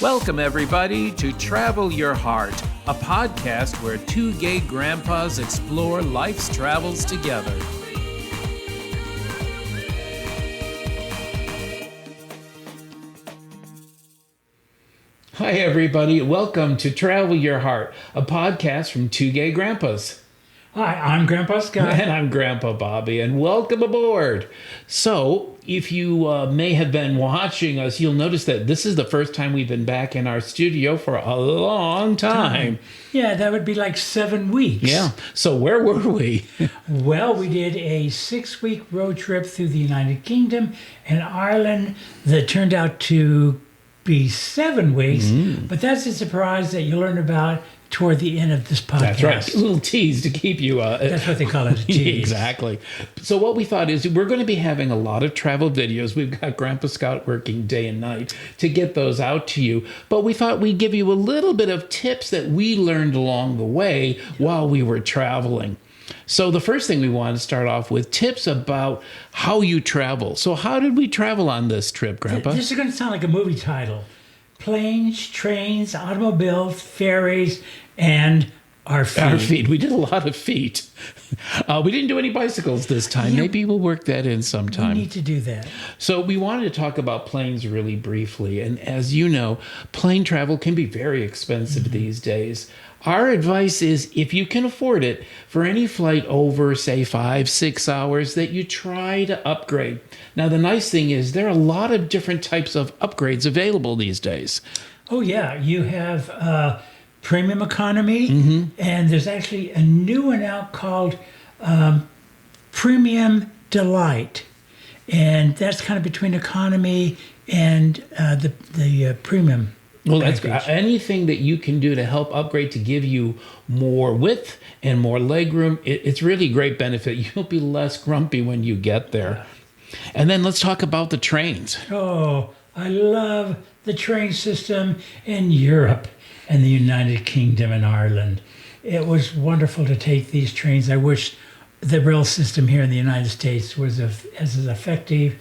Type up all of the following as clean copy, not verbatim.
Welcome, everybody, to Travel Your Heart, a podcast where two gay grandpas explore life's travels together. Hi, everybody. Welcome to Travel Your Heart, a podcast from two gay grandpas. Hi, I'm Grandpa Scott. And I'm Grandpa Bobby, and welcome aboard. So, if you may have been watching us, you'll notice that this is the first time we've been back in our studio for a long time. Yeah, that would be like 7 weeks. Yeah. So, where were we? Well, we did a 6-week road trip through the United Kingdom and Ireland that turned out to be 7 weeks. But that's a surprise that you learn about toward the end of this podcast. That's right. A little tease to keep you... That's what they call it, a tease. Exactly. So what we thought is we're going to be having a lot of travel videos. We've got Grandpa Scott working day and night to get those out to you. But we thought we'd give you a little bit of tips that we learned along the way while we were traveling. So the first thing we want to start off with, tips about how you travel. So how did we travel on this trip, Grandpa? This is going to sound like a movie title. Planes, trains, automobiles, ferries, and our feet. Our feet. We did a lot of feet. We didn't do any bicycles this time. Yeah. Maybe we'll work that in sometime. We need to do that. So we wanted to talk about planes really briefly. And as you know, plane travel can be very expensive these days. Our advice is if you can afford it, for any flight over, say, 5-6 hours, that you try to upgrade. Now, the nice thing is there are a lot of different types of upgrades available these days. Oh, yeah. You have premium economy, and there's actually a new one out called Premium Delight. And that's kind of between economy and the premium. Well, that's package. anything that you can do to help upgrade to give you more width and more legroom. It's really great benefit. You'll be less grumpy when you get there. And then let's talk about the trains. Oh, I love the train system in Europe and the United Kingdom and Ireland. It was wonderful to take these trains. I wish the rail system here in the United States was as effective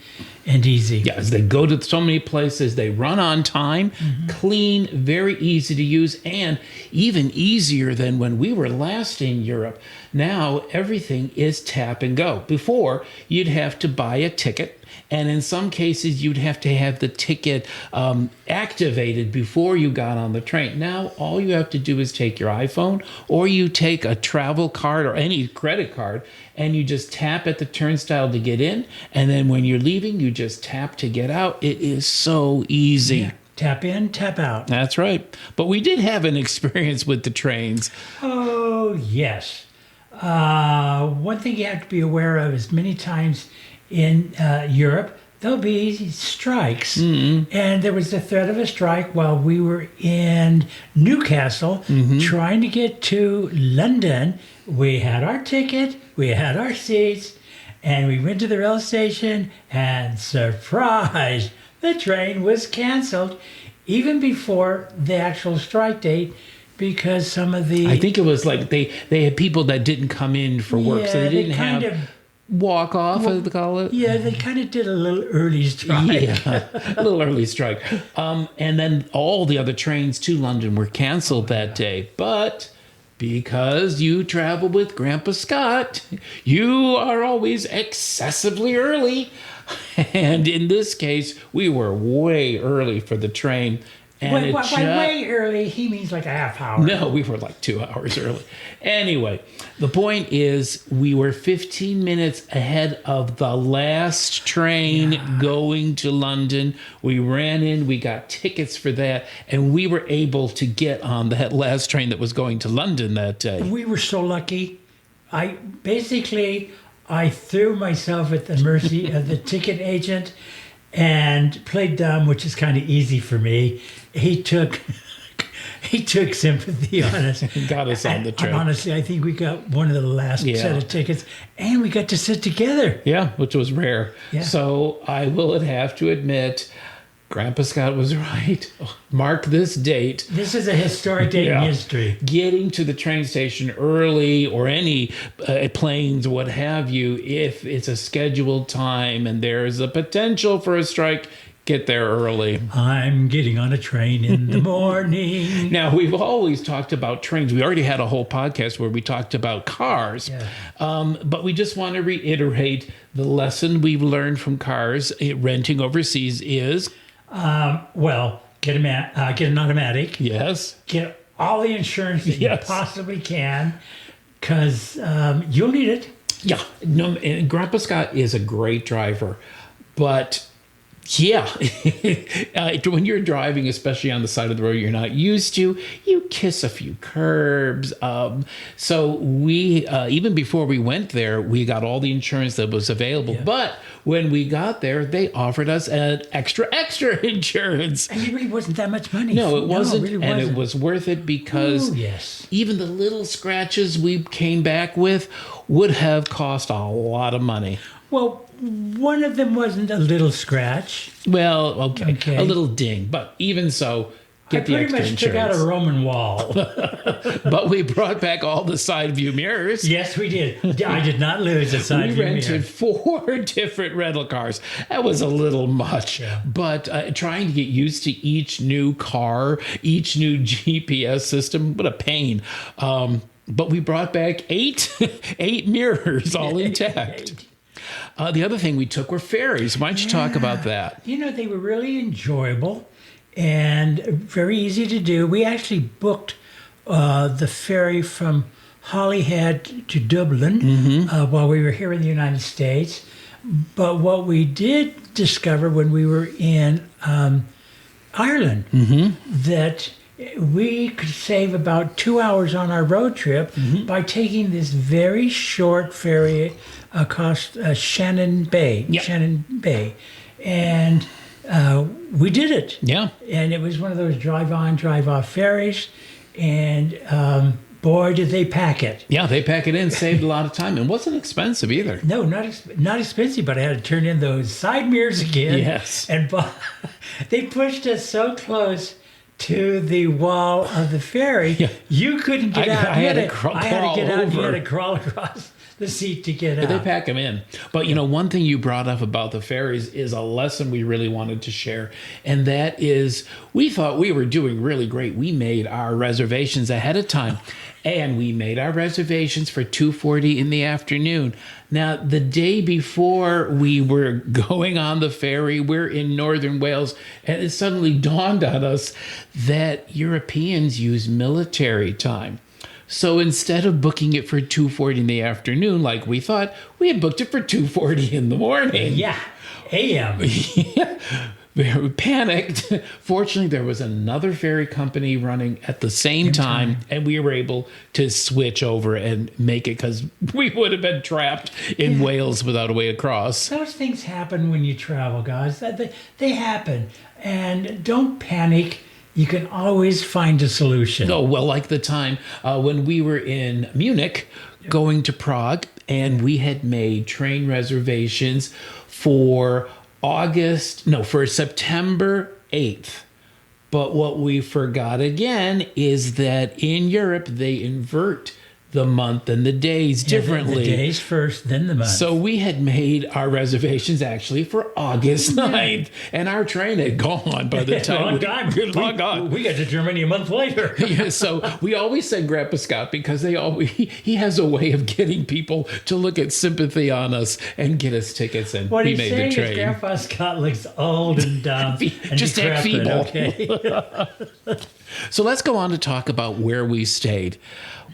and easy. Yes, they go to so many places. They run on time, clean, very easy to use, and even easier than when we were last in Europe. Now, everything is tap and go. Before, you'd have to buy a ticket. And in some cases, you'd have to have the ticket activated before you got on the train. Now, all you have to do is take your iPhone or you take a travel card or any credit card and you just tap at the turnstile to get in. And then when you're leaving, you just tap to get out. It is so easy. Yeah. Tap in, tap out. That's right. But we did have an experience with the trains. Oh, yes. One thing you have to be aware of is many times in Europe, there'll be strikes. And there was the threat of a strike while we were in Newcastle trying to get to London. We had our ticket, we had our seats, and we went to the rail station, and surprise, the train was canceled even before the actual strike date because some of the... I think it was like they had people that didn't come in for work, so they didn't have... walk off, as they call it. Yeah, they kind of did a little early strike. Yeah, a little early strike. And then all the other trains to London were canceled that day. But because you travel with Grandpa Scott, you are always excessively early. And in this case, we were way early for the train. And By way early, he means like a half hour. No, we were like 2 hours early. Anyway, the point is we were 15 minutes ahead of the last train going to London. We ran in, we got tickets for that, and we were able to get on that last train that was going to London that day. We were so lucky. I threw myself at the mercy of the ticket agent and played dumb, which is kind of easy for me. He took sympathy on us. Got us on the train. Honestly, I think we got one of the last set of tickets, and we got to sit together. Yeah, which was rare. Yeah. So I will have to admit, Grandpa Scott was right. Mark this date. This is a historic day in history. Getting to the train station early or any planes, what have you, if it's a scheduled time and there's a potential for a strike, get there early. I'm getting on a train in the morning. Now, we've always talked about trains. We already had a whole podcast where we talked about cars. Yeah. But we just want to reiterate the lesson we've learned from cars renting overseas is, Well, get an automatic. yes, Get all the insurance that Yes. you possibly can, because you'll need it. yeah. No, and Grandpa Scott is a great driver, but yeah, when you're driving, especially on the side of the road you're not used to, you kiss a few curbs. So we, even before we went there, we got all the insurance that was available. Yeah. But when we got there, they offered us an extra insurance. And it really wasn't that much money. No, it wasn't, really and wasn't. it was worth it because Ooh, yes. even the little scratches we came back with would have cost a lot of money. Well, one of them wasn't a little scratch. Well, okay, Okay. a little ding, but even so, I get the pretty extra much took out a insurance. Roman wall. But we brought back all the side view mirrors. Yes, we did. I did not lose a side We view rented mirror. 4 different rental cars. That was a little much, Yeah. but trying to get used to each new car, each new GPS system, what a pain. But we brought back 8 mirrors, all intact. The other thing we took were ferries. Why don't you talk about that? You know, they were really enjoyable and very easy to do. We actually booked the ferry from Holyhead to Dublin while we were here in the United States. But what we did discover when we were in Ireland, that we could save about 2 hours on our road trip by taking this very short ferry across Shannon Bay. Yep. Shannon Bay. And we did it. Yeah. And it was one of those drive on, drive off ferries. And boy, did they pack it. Yeah, they pack it in, saved a lot of time, and wasn't expensive either. No, not expensive, but I had to turn in those side mirrors again. Yes. And they pushed us so close to the wall of the ferry, Yeah. you couldn't get out. I had to crawl I had to get out. You over. had to crawl across the seat to get They out. pack them in. But, you know, one thing you brought up about the ferries is a lesson we really wanted to share. And that is, we thought we were doing really great. We made our reservations ahead of time. And we made our reservations for 2:40 in the afternoon. Now, the day before we were going on the ferry, we're in northern Wales, and it suddenly dawned on us that Europeans use military time. So instead of booking it for 2:40 in the afternoon, like we thought, we had booked it for 2:40 in the morning. Yeah, AM. We panicked. Fortunately, there was another ferry company running at the same time, and we were able to switch over and make it, because we would have been trapped in Wales without a way across. Those things happen when you travel, guys. They happen. And don't panic. You can always find a solution. Oh, well, like the time when we were in Munich going to Prague, and we had made train reservations for September 8th. But what we forgot again is that in Europe, they invert the month and the days differently. The days first, then the month. So we had made our reservations actually for August 9th, and our train had gone by the time. long time. We got to Germany a month later. Yeah, so we always said Grandpa Scott, because he has a way of getting people to look at sympathy on us and get us tickets, and What he he's made saying the is train. Grandpa Scott looks old and dumb and Just act decrepit, feeble. Okay. So let's go on to talk about where we stayed.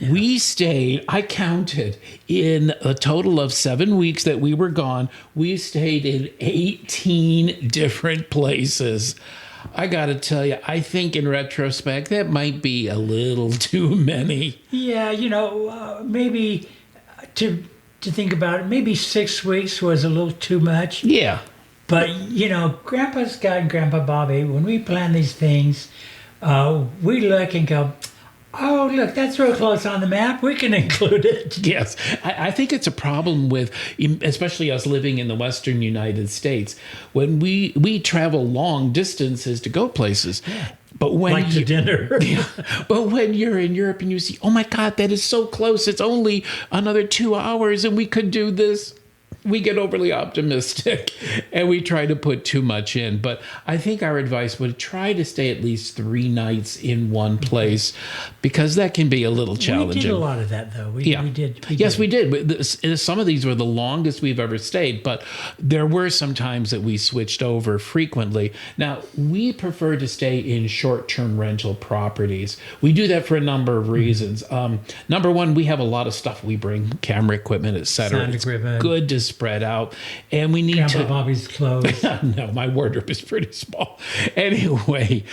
We stayed, I counted, in a total of 7 weeks that we were gone, we stayed in 18 different places. I got to tell you, I think in retrospect, that might be a little too many. Yeah, maybe to think about it, maybe 6 weeks was a little too much. Yeah. But, Grandpa Scott and Grandpa Bobby, when we plan these things, we look and go, oh, look, that's real close on the map. We can include it. Yes, I think it's a problem with, especially us living in the Western United States, when we travel long distances to go places. But when Like to dinner. But when you're in Europe and you see, oh my God, that is so close. It's only another 2 hours and we could do this. we get overly optimistic and we try to put too much in. But I think our advice would try to stay at least 3 nights in one place, because that can be a little challenging. We did a lot of that, though. We did. Yes, we did. Some of these were the longest we've ever stayed, but there were some times that we switched over frequently. Now, we prefer to stay in short-term rental properties. We do that for a number of reasons. Number one, we have a lot of stuff. We bring camera equipment, etc. Sound It's equipment. good to spread out, and we need Grandpa to. Bobby's clothes. No, my wardrobe is pretty small. Anyway,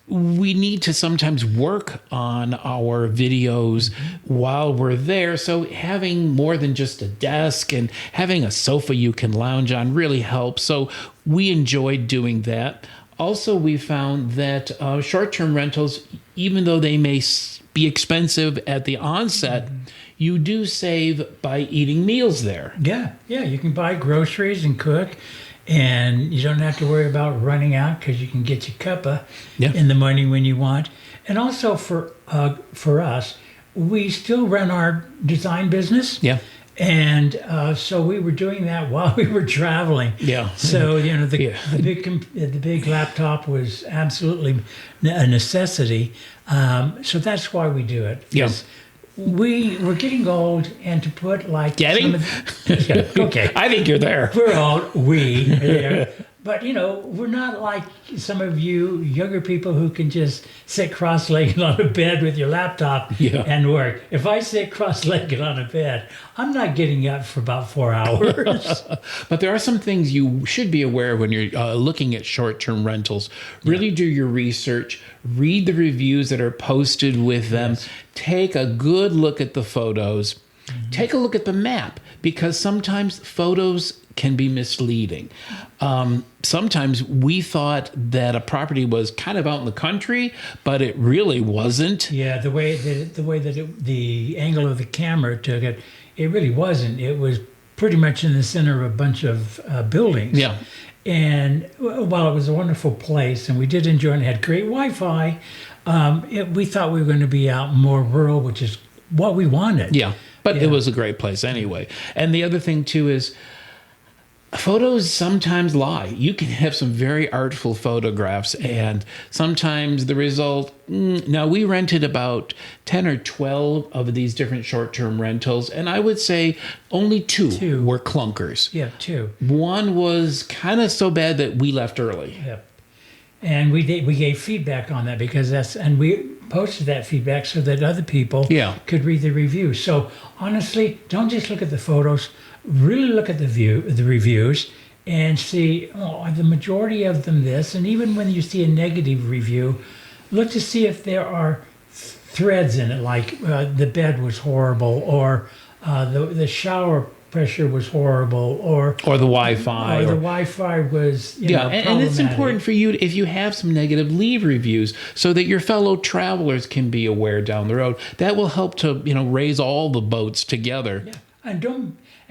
we need to sometimes work on our videos while we're there. So having more than just a desk and having a sofa you can lounge on really helps. So we enjoyed doing that. Also, we found that short-term rentals, even though they may be expensive at the onset, you do save by eating meals there. Yeah. You can buy groceries and cook, and you don't have to worry about running out because you can get your cuppa in the morning when you want. And also for us, we still run our design business. Yeah. And so we were doing that while we were traveling. Yeah. So the big laptop was absolutely a necessity. So that's why we do it. Yes. We're getting old, and to put like Getting? Okay. I think you're there. We're all there. But, we're not like some of you younger people who can just sit cross-legged on a bed with your laptop and work. If I sit cross-legged on a bed, I'm not getting up for about 4 hours. But there are some things you should be aware of when you're looking at short-term rentals. Really do your research. Read the reviews that are posted with them. Yes. Take a good look at the photos. Take a look at the map, because sometimes photos can be misleading. Sometimes we thought that a property was kind of out in the country, but it really wasn't. Yeah, the way that the angle of the camera took it, it really wasn't. It was pretty much in the center of a bunch of buildings. Yeah. And while it was a wonderful place, and we did enjoy it and had great Wi-Fi, we thought we were going to be out more rural, which is what we wanted. Yeah, but it was a great place anyway. And the other thing, too, is photos sometimes lie. You can have some very artful photographs, and sometimes the result... Now, we rented about 10 or 12 of these different short-term rentals, and I would say only two were clunkers. Yeah, 2. One was kind of so bad that we left early. Yep. And we gave feedback on that, because we posted that feedback so that other people could read the reviews. So honestly, don't just look at the photos. Really look at the reviews, and see, are the majority of them this? And even when you see a negative review, look to see if there are threads in it, like the bed was horrible, or the shower pressure was horrible, or the Wi-Fi. Or the Wi-Fi was, and it's important for you, if you have some negative, leave reviews so that your fellow travelers can be aware down the road. That will help to, raise all the boats together. Yeah.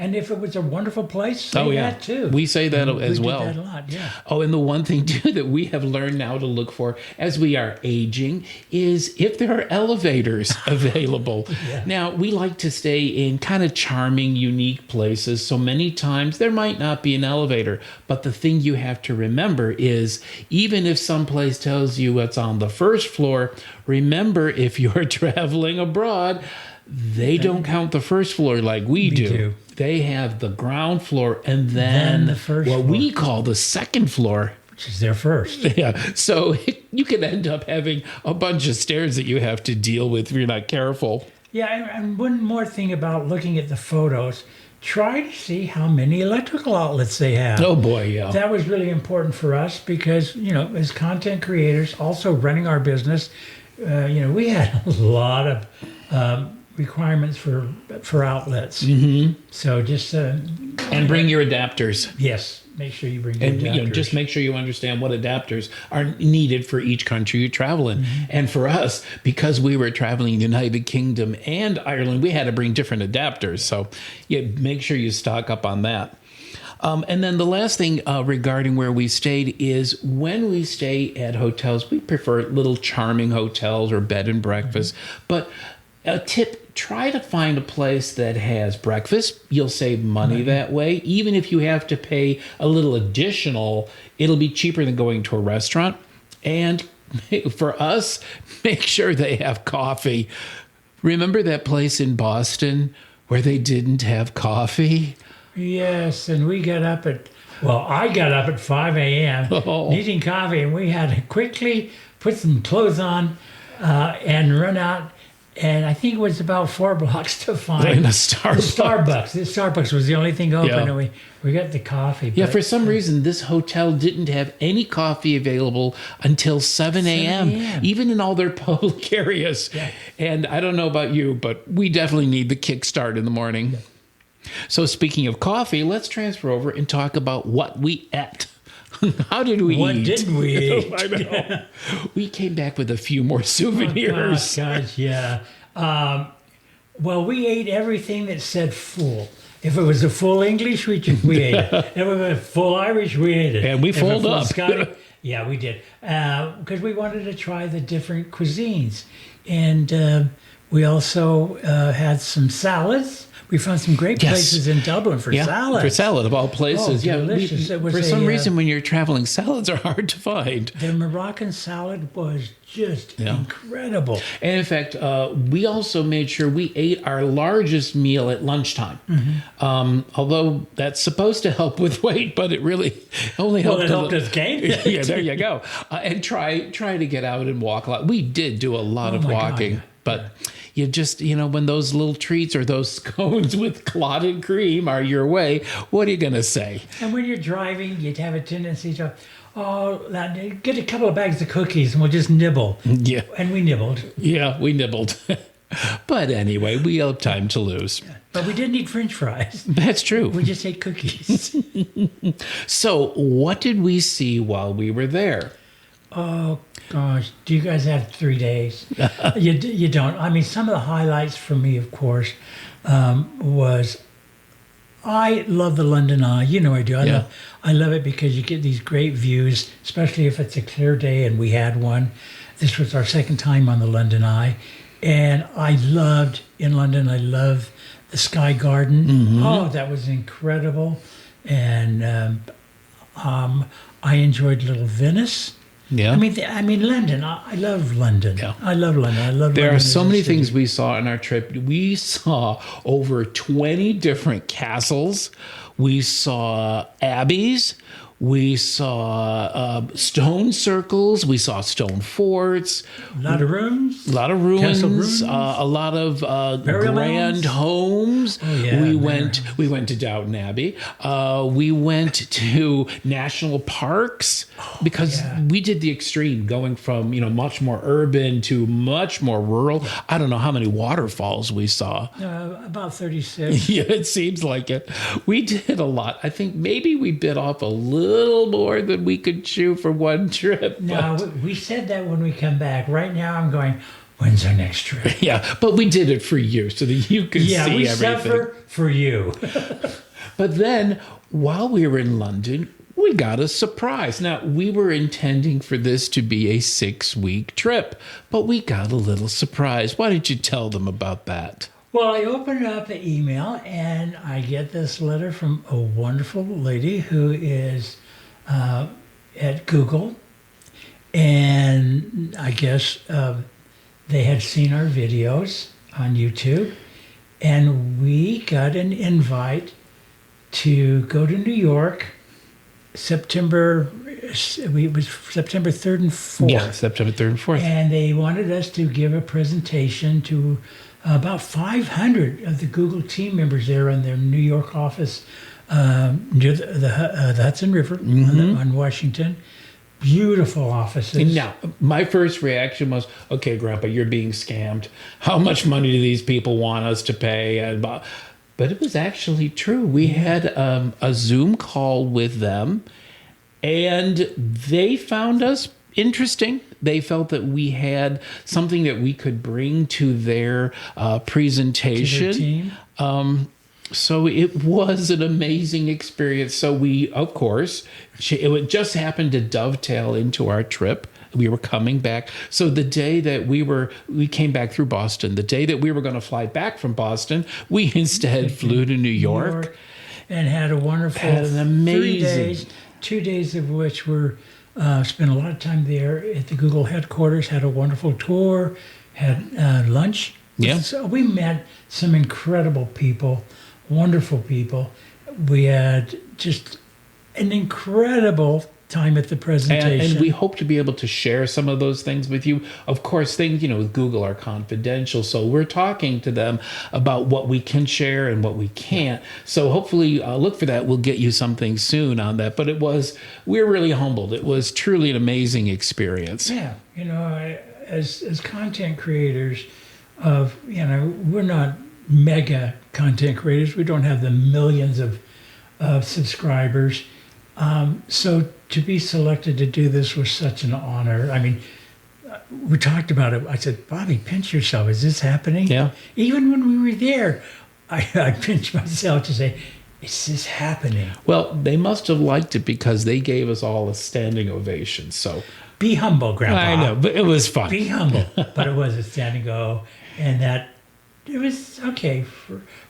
And if it was a wonderful place, say that too. We say that as well. We did that a lot, yeah. Oh, and the one thing too that we have learned now to look for as we are aging is if there are elevators available. Now, we like to stay in kind of charming, unique places, so many times there might not be an elevator. But the thing you have to remember is, even if someplace tells you it's on the first floor, remember, if you're traveling abroad, they don't count the first floor like we do. They have the ground floor, and then the first floor, we call the second floor, which is their first. Yeah. So you can end up having a bunch of stairs that you have to deal with if you're not careful. Yeah, and one more thing about looking at the photos, try to see how many electrical outlets they have. Oh boy, yeah. That was really important for us because, as content creators, also running our business, we had a lot of requirements for outlets. So just and bring your adapters. Yes, make sure you bring your adapters. And just make sure you understand what adapters are needed for each country you travel in. And for us, because we were traveling in the United Kingdom and Ireland, we had to bring different adapters. So make sure you stock up on that. And then the last thing regarding where we stayed is, when we stay at hotels, we prefer little charming hotels or bed and breakfast. But A tip, try to find a place that has breakfast. You'll save money that way. Even if you have to pay a little additional, it'll be cheaper than going to a restaurant. And for us, make sure they have coffee. Remember that place in Boston where they didn't have coffee? Yes, and we got up at, well, I got up at 5 a.m. Oh. needing coffee, and we had to quickly put some clothes on and run out. And I think it was about 4 blocks to find In a the Starbucks. Starbucks. The Starbucks was the only thing open, Yeah. and we got the coffee. Yeah, but- for some reason, this hotel didn't have any coffee available until 7 a.m., 7 a.m. even in all their public areas. Yeah. And I don't know about you, but we definitely need the kickstart in the morning. So, speaking of coffee, let's transfer over and talk about what we ate. How did we What eat? didn't we eat? I know. We came back with a few more Oh, souvenirs. gosh, yeah. Well, we ate everything that said full. If it was a full English, we ate it. If it was full Irish, we ate it. And we If it was fold full up. Scottish, yeah, we did. Because we wanted to try the different cuisines. And we also had some salads. We found some great Yes. places in Dublin for salads. for salad of all places. Oh, delicious. It was for a, some reason, when you're traveling, salads are hard to find. The Moroccan salad was just incredible. And in fact, we also made sure we ate our largest meal at lunchtime. Although that's supposed to help with weight, but it really only helped. Well, it a helped little- us gain. Yeah, there you go. And try to get out and walk a lot. We did do a lot of my God, walking, yeah. but you just, when those little treats or those scones with clotted cream are your way, what are you going to say? And when you're driving, you'd have a tendency to, get a couple of bags of cookies and we'll just nibble. Yeah. And we nibbled. Yeah, we nibbled. But anyway, we have time to lose. But we didn't eat French fries. That's true. We just ate cookies. So, what did we see while we were there? Oh, gosh. Do you guys have 3 days? You don't. I mean, some of the highlights for me, of course, was I love the London Eye. You know I do. I love it because you get these great views, especially if it's a clear day, and we had one. This was our second time on the London Eye. And I loved I love the Sky Garden. Oh, that was incredible. And I enjoyed Little Venice. Yeah. I mean, London. I love London. Yeah. I love London. I love. There London are as so a many city. things we saw on our trip. We saw over 20 different castles. We saw abbeys. We saw stone circles. We saw stone forts. A lot of rooms. A lot of ruins. Castle ruins. A lot of Burial grand mounds. homes. Oh, yeah, we burial went to Downton Abbey. We went to national parks because yeah. we did the extreme, going from much more urban to much more rural. I don't know how many waterfalls we saw. About 36. Yeah, it seems like it. We did a lot. I think maybe we bit off a little more than we could chew for one trip. Now, we said that when we come back. Right now, I'm going, when's our next trip? Yeah, but we did it for you so that you could Yeah, see we everything. suffer for you. But then, while we were in London, we got a surprise. Now, we were intending for this to be a 6-week trip, but we got a little surprise. Why don't you tell them about that? Well, I opened up the email and I get this letter from a wonderful lady who is at Google. And I guess they had seen our videos on YouTube. And we got an invite to go to New York September 3rd and 4th. Yeah, September 3rd and 4th. And they wanted us to give a presentation to about 500 of the Google team members there in their New York office near the Hudson River on Washington. Beautiful offices. Now, my first reaction was, okay, Grandpa, you're being scammed. How much money do these people want us to pay? But it was actually true. We had a Zoom call with them, and they found us interesting. They felt that we had something that we could bring to their presentation. To their team. So it was an amazing experience. So we, of course, it just happened to dovetail into our trip We were coming back. So the day that we came back through Boston, the day that we were going to fly back from Boston, we instead flew to New York. And had a wonderful Had an 3 amazing- days, 2 days of which were spent a lot of time there at the Google headquarters, had a wonderful tour, had lunch. Yeah. So we met some incredible people, wonderful people. We had just an incredible time at the presentation. And we hope to be able to share some of those things with you. Of course, things, with Google are confidential. So we're talking to them about what we can share and what we can't. So hopefully look for that. We'll get you something soon on that. But we're really humbled. It was truly an amazing experience. Yeah. As content creators we're not mega content creators. We don't have the millions of subscribers. So to be selected to do this was such an honor. I mean, we talked about it. I said, Bobby, pinch yourself. Is this happening? Yeah. Even when we were there, I pinched myself to say, is this happening? Well, they must have liked it because they gave us all a standing ovation. So Be humble, Grandpa. I know, but it was fun. Be humble. But it was a standing O. And it was okay.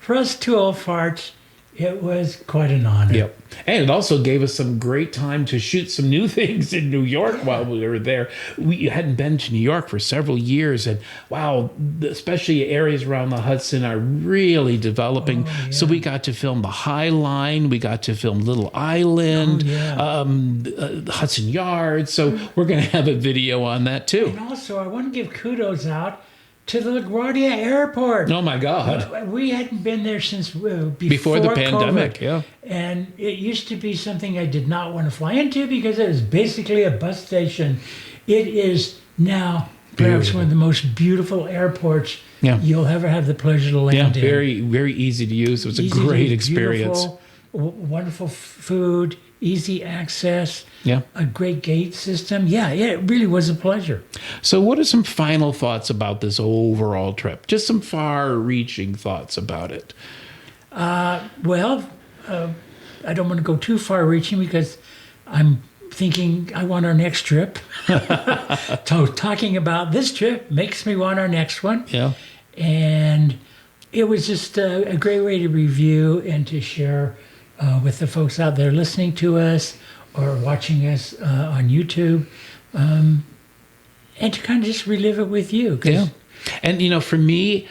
For us two old farts, it was quite an honor. Yep. And it also gave us some great time to shoot some new things in New York while we were there. We hadn't been to New York for several years. And wow, especially areas around the Hudson are really developing. Oh, yeah. So we got to film the High Line. We got to film Little Island, Hudson Yards. So we're going to have a video on that too. And also, I want to give kudos out to the LaGuardia Airport. Oh my God. We hadn't been there since Before the pandemic, COVID. yeah. And it used to be something I did not want to fly into because it was basically a bus station. It is now perhaps Beautiful. one of the most beautiful airports you'll ever have the pleasure to land in. Very, very easy to use. It was a great experience. Wonderful food, easy access, Yeah. a great gate system. Yeah, it really was a pleasure. So what are some final thoughts about this overall trip? Just some far-reaching thoughts about it. Well, I don't want to go too far reaching because I'm thinking I want our next trip. So talking about this trip makes me want our next one. Yeah. And it was just a great way to review and to share with the folks out there listening to us or watching us on YouTube, and to kind of just relive it with you. Yeah. And, for me,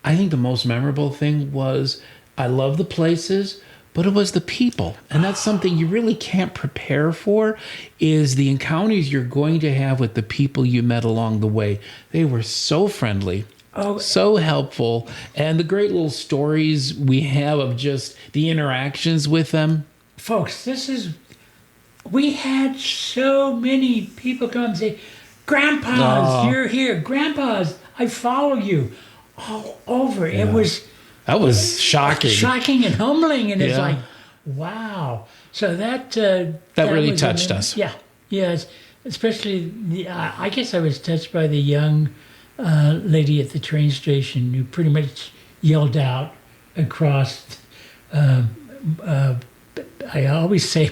I think the most memorable thing was I love the places, but it was the people. And that's something you really can't prepare for, is the encounters you're going to have with the people you met along the way. They were so friendly. Oh, So helpful. And the great little stories we have of just the interactions with them. folks, we had so many people come and say, Grandpas, you're here. Grandpas, I follow you all over. Yeah. It was That was shocking. shocking and humbling. And it's Yeah. like, wow. So that really was touched us. Yeah. Yes. Especially, I guess I was touched by the young lady at the train station who pretty much yelled out across, I always say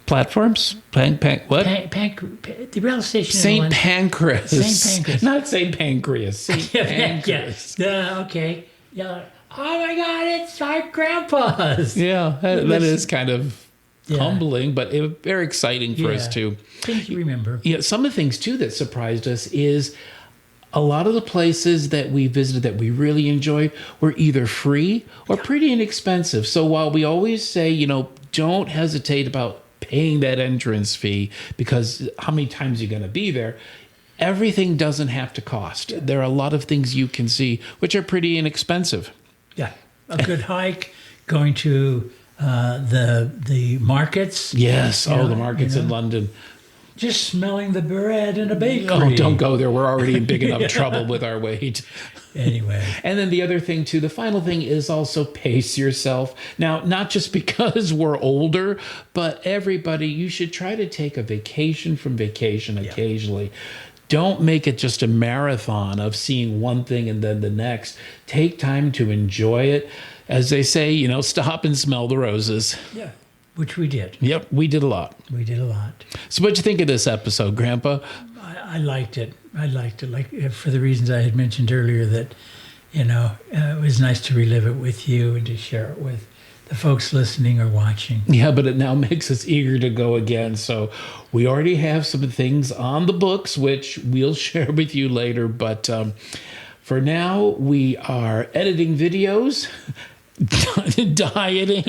Platforms? What? the rail station in St. London. Pancras. St. Pancras. Not St. Pancreas. St. Pancras. Yes. Okay. Yeah. Oh my God! It's our grandpas. Yeah, that was- is kind of Yeah. humbling, but very exciting for us Yeah. too. Things you remember. Yeah, some of the things too that surprised us is a lot of the places that we visited that we really enjoyed were either free or pretty inexpensive. So while we always say, don't hesitate about paying that entrance fee because how many times you're going to be there, everything doesn't have to cost. There are a lot of things you can see which are pretty inexpensive. Yeah. A good hike. Going to the markets. Yes. You know, the markets in London. Just smelling the bread in a bakery. Oh, don't go there. We're already in big enough trouble with our weight. Anyway. And then the other thing, too, the final thing is also pace yourself. Now, not just because we're older, but everybody, you should try to take a vacation from vacation occasionally. Don't make it just a marathon of seeing one thing and then the next. Take time to enjoy it. As they say, stop and smell the roses. Yeah. which we did. Yep, we did a lot. We did a lot. So what'd you think of this episode, Grandpa? I liked it. I liked it, like for the reasons I had mentioned earlier. That it was nice to relive it with you and to share it with the folks listening or watching. Yeah, but it now makes us eager to go again. So we already have some things on the books, which we'll share with you later. But for now, we are editing videos, dieting,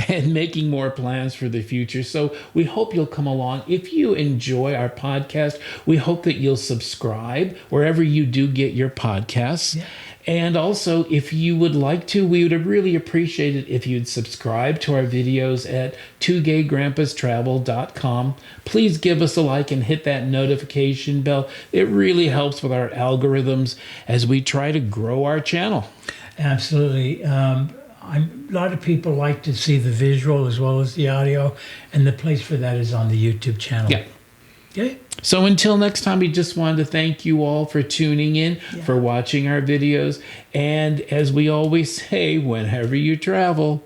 and making more plans for the future. So we hope you'll come along. If you enjoy our podcast, we hope that you'll subscribe wherever you do get your podcasts. Yeah. And also, if you would like to, we would really appreciate it if you'd subscribe to our videos at twogaygrandpastravel.com. Please give us a like and hit that notification bell. It really helps with our algorithms as we try to grow our channel. Absolutely. A lot of people like to see the visual as well as the audio, and the place for that is on the YouTube channel. Yeah. Okay. So until next time, we just wanted to thank you all for tuning in, for watching our videos. And as we always say, whenever you travel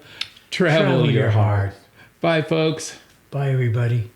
your heart. Bye, folks. Bye, everybody.